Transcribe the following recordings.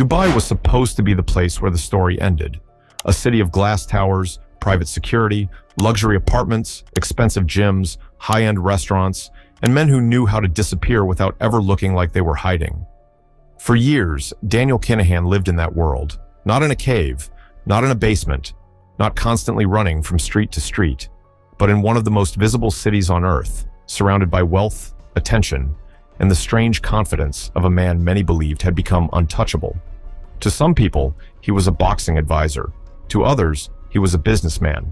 Dubai was supposed to be the place where the story ended. A city of glass towers, private security, luxury apartments, expensive gyms, high-end restaurants, and men who knew how to disappear without ever looking like they were hiding. For years, Daniel Kinahan lived in that world, not in a cave, not in a basement, not constantly running from street to street, but in one of the most visible cities on earth, surrounded by wealth, attention, and the strange confidence of a man many believed had become untouchable. To some people, he was a boxing advisor. To others, he was a businessman.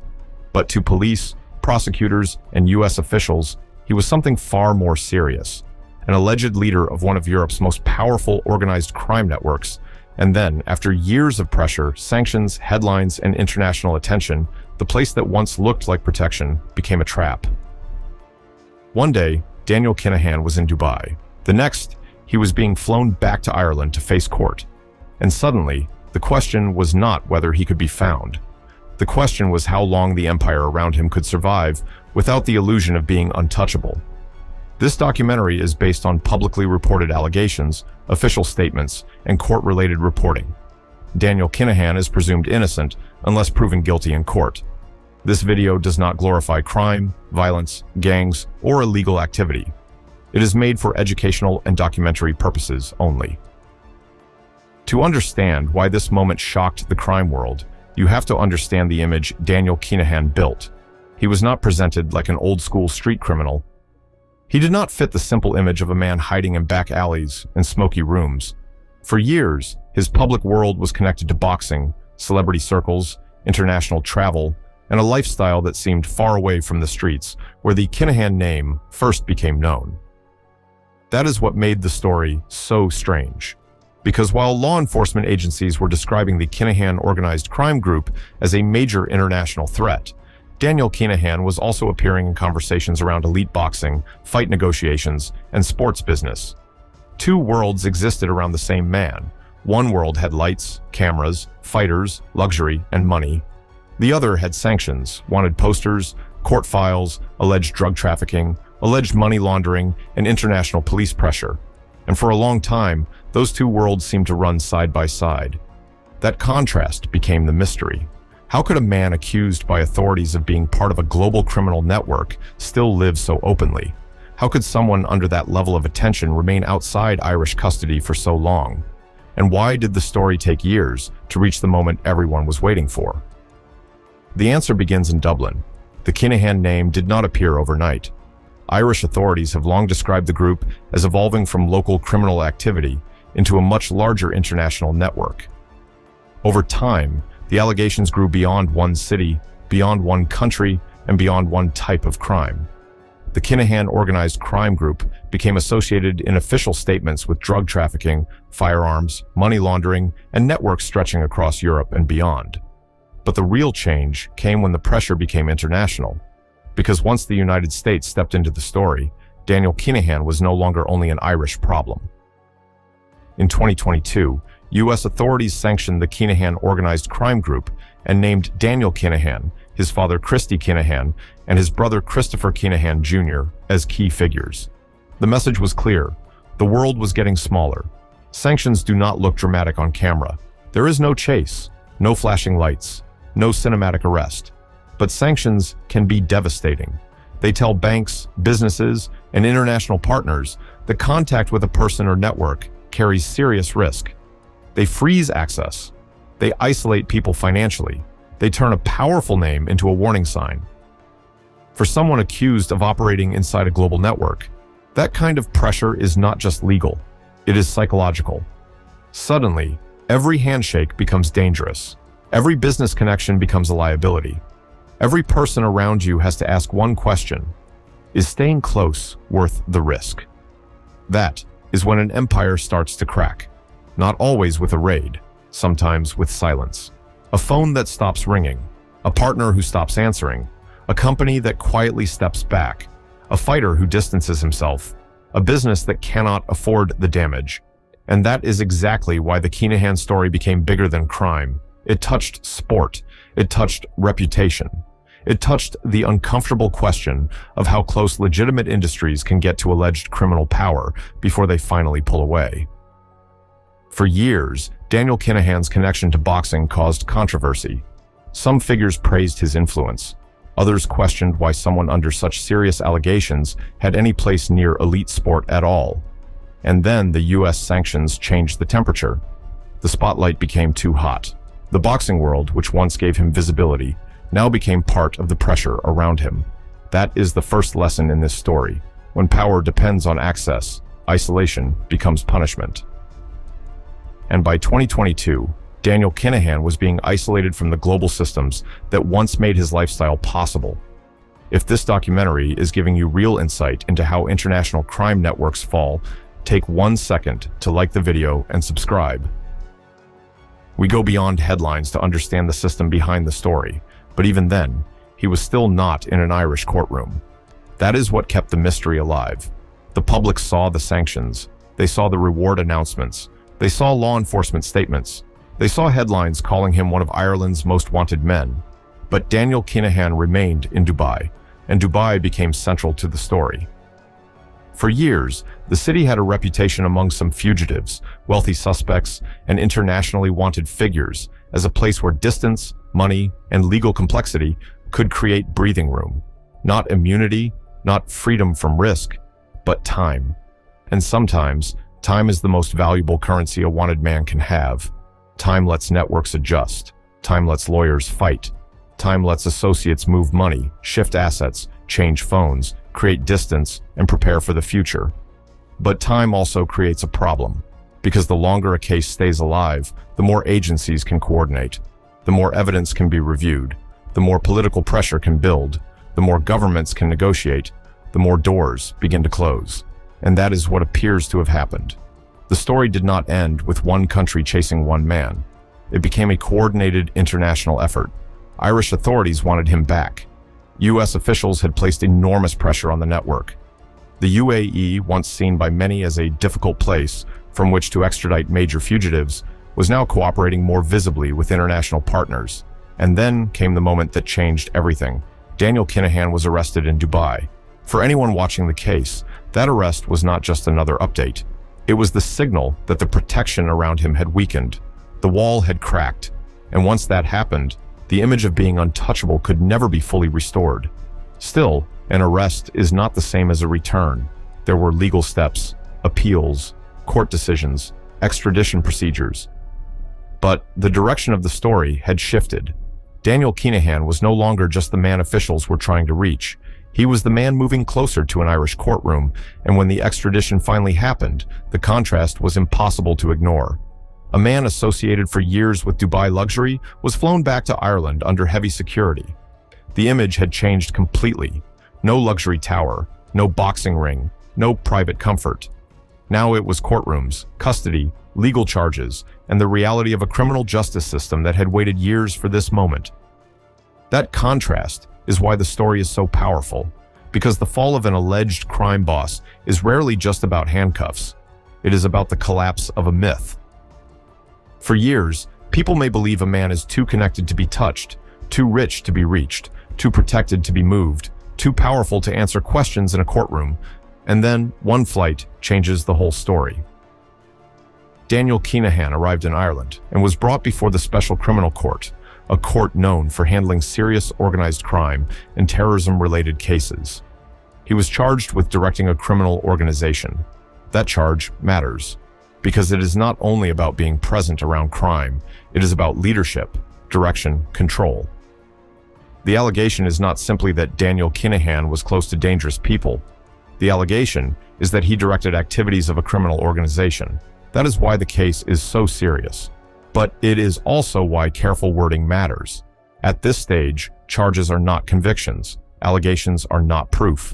But to police, prosecutors, and US officials, he was something far more serious, an alleged leader of one of Europe's most powerful organized crime networks. And then, after years of pressure, sanctions, headlines, and international attention, the place that once looked like protection became a trap. One day, Daniel Kinahan was in Dubai. The next, he was being flown back to Ireland to face court. And suddenly, the question was not whether he could be found. The question was how long the empire around him could survive without the illusion of being untouchable. This documentary is based on publicly reported allegations, official statements, and court-related reporting. Daniel Kinahan is presumed innocent unless proven guilty in court. This video does not glorify crime, violence, gangs, or illegal activity. It is made for educational and documentary purposes only. To understand why this moment shocked the crime world, you have to understand the image Daniel Kinahan built. He was not presented like an old-school street criminal. He did not fit the simple image of a man hiding in back alleys and smoky rooms. For years, his public world was connected to boxing, celebrity circles, international travel, and a lifestyle that seemed far away from the streets where the Kinahan name first became known. That is what made the story so strange. Because while law enforcement agencies were describing the Kinahan Organized Crime Group as a major international threat, Daniel Kinahan was also appearing in conversations around elite boxing, fight negotiations, and sports business. Two worlds existed around the same man. One world had lights, cameras, fighters, luxury, and money. The other had sanctions, wanted posters, court files, alleged drug trafficking, alleged money laundering, and international police pressure. And for a long time, those two worlds seemed to run side by side. That contrast became the mystery. How could a man accused by authorities of being part of a global criminal network still live so openly? How could someone under that level of attention remain outside Irish custody for so long? And why did the story take years to reach the moment everyone was waiting for? The answer begins in Dublin. The Kinahan name did not appear overnight. Irish authorities have long described the group as evolving from local criminal activity into a much larger international network. Over time, the allegations grew beyond one city, beyond one country, and beyond one type of crime. The Kinahan Organized Crime Group became associated in official statements with drug trafficking, firearms, money laundering, and networks stretching across Europe and beyond. But the real change came when the pressure became international. Because once the United States stepped into the story, Daniel Kinahan was no longer only an Irish problem. In 2022, U.S. authorities sanctioned the Kinahan Organized Crime Group and named Daniel Kinahan, his father Christy Kinahan, and his brother Christopher Kinahan Jr. as key figures. The message was clear. The world was getting smaller. Sanctions do not look dramatic on camera. There is no chase, no flashing lights, no cinematic arrest. But sanctions can be devastating. They tell banks, businesses, and international partners that contact with a person or network carries serious risk. They freeze access. They isolate people financially. They turn a powerful name into a warning sign. For someone accused of operating inside a global network, that kind of pressure is not just legal, it is psychological. Suddenly, every handshake becomes dangerous. Every business connection becomes a liability. Every person around you has to ask one question: is staying close worth the risk? That is when an empire starts to crack. Not always with a raid, sometimes with silence. A phone that stops ringing, a partner who stops answering, a company that quietly steps back, a fighter who distances himself, a business that cannot afford the damage. And that is exactly why the Kinahan story became bigger than crime. It touched sport. It touched reputation. It touched the uncomfortable question of how close legitimate industries can get to alleged criminal power before they finally pull away. For years, Daniel Kinahan's connection to boxing caused controversy. Some figures praised his influence. Others questioned why someone under such serious allegations had any place near elite sport at all. And then the US sanctions changed the temperature. The spotlight became too hot. The boxing world, which once gave him visibility, now became part of the pressure around him. That is the first lesson in this story. When power depends on access, isolation becomes punishment. And by 2022, Daniel Kinahan was being isolated from the global systems that once made his lifestyle possible. If this documentary is giving you real insight into how international crime networks fall, take 1 second to like the video and subscribe. We go beyond headlines to understand the system behind the story, but even then, he was still not in an Irish courtroom. That is what kept the mystery alive. The public saw the sanctions. They saw the reward announcements. They saw law enforcement statements. They saw headlines calling him one of Ireland's most wanted men. But Daniel Kinahan remained in Dubai, and Dubai became central to the story. For years, the city had a reputation among some fugitives, wealthy suspects, and internationally wanted figures as a place where distance, money, and legal complexity could create breathing room. Not immunity, not freedom from risk, but time. And sometimes, time is the most valuable currency a wanted man can have. Time lets networks adjust. Time lets lawyers fight. Time lets associates move money, shift assets, change phones, create distance, and prepare for the future. But time also creates a problem, because the longer a case stays alive, the more agencies can coordinate, the more evidence can be reviewed, the more political pressure can build, the more governments can negotiate, the more doors begin to close. And that is what appears to have happened. The story did not end with one country chasing one man. It became a coordinated international effort. Irish authorities wanted him back. US officials had placed enormous pressure on the network. The UAE, once seen by many as a difficult place from which to extradite major fugitives, was now cooperating more visibly with international partners. And then came the moment that changed everything. Daniel Kinahan was arrested in Dubai. For anyone watching the case, that arrest was not just another update. It was the signal that the protection around him had weakened. The wall had cracked. And once that happened, the image of being untouchable could never be fully restored. Still, an arrest is not the same as a return. There were legal steps, appeals, court decisions, extradition procedures. But the direction of the story had shifted. Daniel Kinahan was no longer just the man officials were trying to reach. He was the man moving closer to an Irish courtroom, and when the extradition finally happened, the contrast was impossible to ignore. A man associated for years with Dubai luxury was flown back to Ireland under heavy security. The image had changed completely. No luxury tower, no boxing ring, no private comfort. Now it was courtrooms, custody, legal charges, and the reality of a criminal justice system that had waited years for this moment. That contrast is why the story is so powerful, because the fall of an alleged crime boss is rarely just about handcuffs. It is about the collapse of a myth. For years, people may believe a man is too connected to be touched, too rich to be reached, too protected to be moved, too powerful to answer questions in a courtroom, and then one flight changes the whole story. Daniel Kinahan arrived in Ireland and was brought before the Special Criminal Court, a court known for handling serious organized crime and terrorism-related cases. He was charged with directing a criminal organization. That charge matters, because it is not only about being present around crime, it is about leadership, direction, control. The allegation is not simply that Daniel Kinahan was close to dangerous people. The allegation is that he directed activities of a criminal organization. That is why the case is so serious. But it is also why careful wording matters. At this stage, charges are not convictions. Allegations are not proof.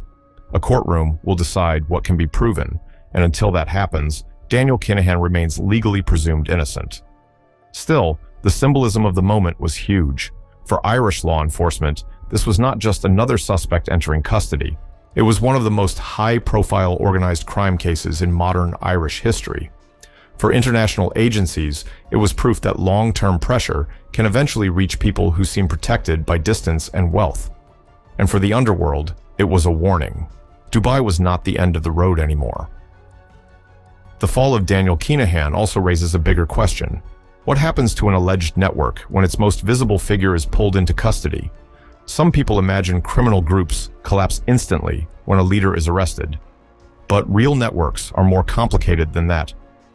A courtroom will decide what can be proven, and until that happens, Daniel Kinahan remains legally presumed innocent. Still, the symbolism of the moment was huge. For Irish law enforcement, this was not just another suspect entering custody. It was one of the most high-profile organized crime cases in modern Irish history. For international agencies, it was proof that long-term pressure can eventually reach people who seem protected by distance and wealth. And for the underworld, it was a warning. Dubai was not the end of the road anymore. The fall of Daniel Kinahan also raises a bigger question. What happens to an alleged network when its most visible figure is pulled into custody? Some people imagine criminal groups collapse instantly when a leader is arrested. But real networks are more complicated than that.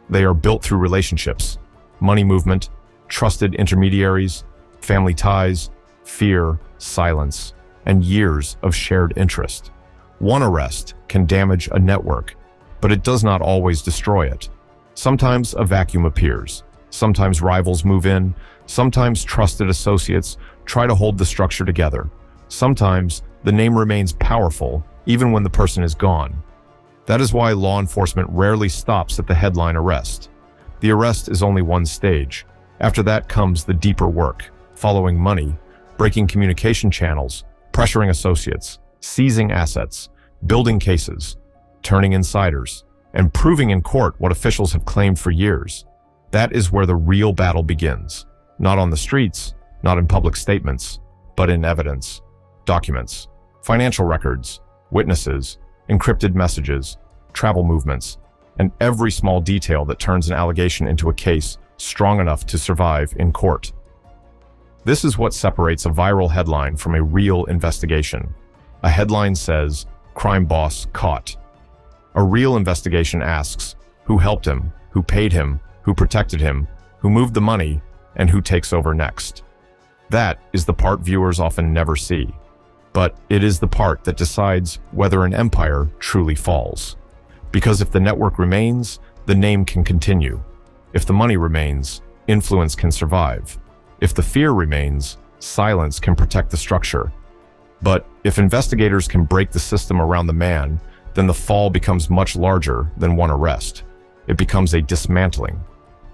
They are built through relationships, money movement, trusted intermediaries, family ties, fear, silence, and years of shared interest. One arrest can damage a network, but it does not always destroy it. Sometimes a vacuum appears. Sometimes rivals move in. Sometimes trusted associates try to hold the structure together. Sometimes the name remains powerful even when the person is gone. That is why law enforcement rarely stops at the headline arrest. The arrest is only one stage. After that comes the deeper work, following money, breaking communication channels, pressuring associates, seizing assets, building cases, turning insiders, and proving in court what officials have claimed for years. That is where the real battle begins. Not on the streets, not in public statements, but in evidence, documents, financial records, witnesses, encrypted messages, travel movements, and every small detail that turns an allegation into a case strong enough to survive in court. This is what separates a viral headline from a real investigation. A headline says, "Crime boss caught." A real investigation asks, who helped him, who paid him, who protected him, who moved the money, and who takes over next. That is the part viewers often never see. But it is the part that decides whether an empire truly falls. Because if the network remains, the name can continue. If the money remains, influence can survive. If the fear remains, silence can protect the structure. But if investigators can break the system around the man, then the fall becomes much larger than one arrest. It becomes a dismantling.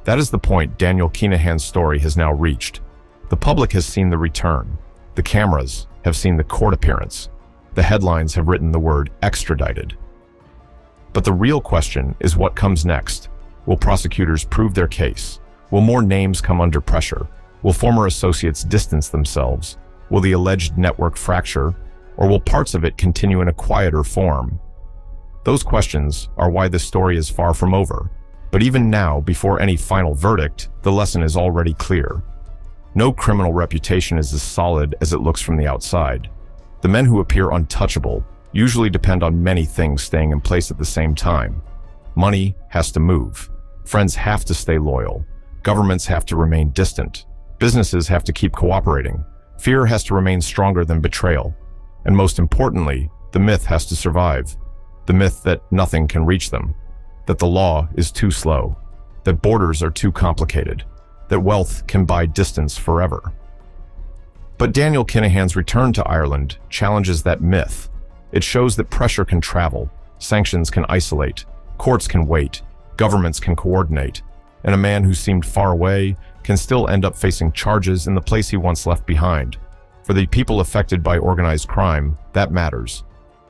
That is the point Daniel Kinahan's story has now reached. The public has seen the return. The cameras have seen the court appearance. The headlines have written the word extradited. But the real question is what comes next. Will prosecutors prove their case? Will more names come under pressure? Will former associates distance themselves? Will the alleged network fracture? Or will parts of it continue in a quieter form? Those questions are why this story is far from over. But even now, before any final verdict, the lesson is already clear. No criminal reputation is as solid as it looks from the outside. The men who appear untouchable usually depend on many things staying in place at the same time. Money has to move. Friends have to stay loyal. Governments have to remain distant. Businesses have to keep cooperating. Fear has to remain stronger than betrayal. And most importantly, the myth has to survive. The myth that nothing can reach them. That the law is too slow. That borders are too complicated. That wealth can buy distance forever. But Daniel Kinahan's return to Ireland challenges that myth. It shows that pressure can travel, sanctions can isolate, courts can wait, governments can coordinate, and a man who seemed far away can still end up facing charges in the place he once left behind. For the people affected by organized crime, that matters.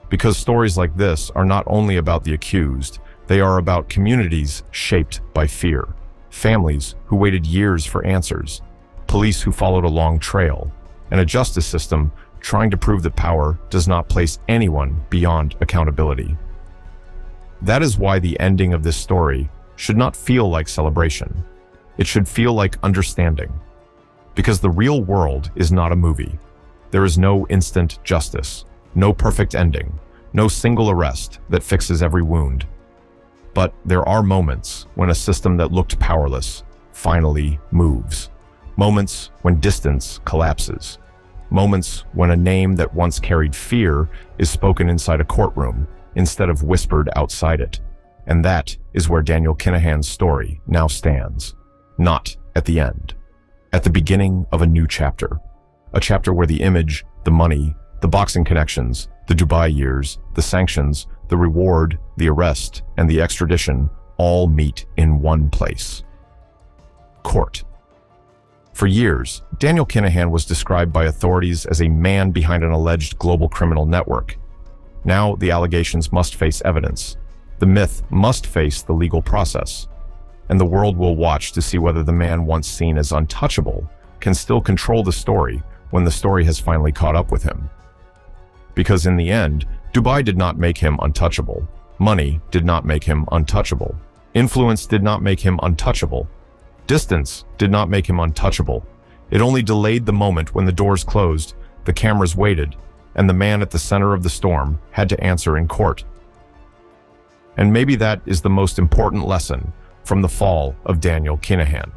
Because stories like this are not only about the accused, they are about communities shaped by fear, families who waited years for answers, police who followed a long trail, and a justice system trying to prove that power does not place anyone beyond accountability. That is why the ending of this story should not feel like celebration. It should feel like understanding. Because the real world is not a movie. There is no instant justice, no perfect ending, no single arrest that fixes every wound. But there are moments when a system that looked powerless finally moves. Moments when distance collapses. Moments when a name that once carried fear is spoken inside a courtroom instead of whispered outside it. And that is where Daniel Kinahan's story now stands. Not at the end. At the beginning of a new chapter. A chapter where the image, the money, the boxing connections, the Dubai years, the sanctions, the reward, the arrest, and the extradition all meet in one place. Court. For years, Daniel Kinahan was described by authorities as a man behind an alleged global criminal network. Now the allegations must face evidence. The myth must face the legal process. And the world will watch to see whether the man once seen as untouchable can still control the story when the story has finally caught up with him. Because in the end, Dubai did not make him untouchable. Money did not make him untouchable. Influence did not make him untouchable. Distance did not make him untouchable. It only delayed the moment when the doors closed, the cameras waited, and the man at the center of the storm had to answer in court. And maybe that is the most important lesson from the fall of Daniel Kinahan.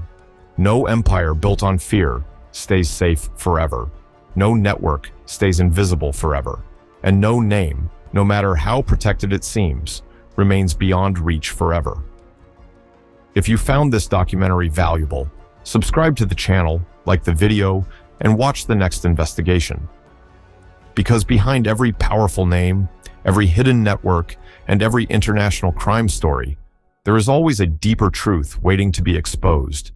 No empire built on fear stays safe forever. No network stays invisible forever. And no name, no matter how protected it seems, remains beyond reach forever. If you found this documentary valuable, subscribe to the channel, like the video, and watch the next investigation. Because behind every powerful name, every hidden network, and every international crime story, there is always a deeper truth waiting to be exposed.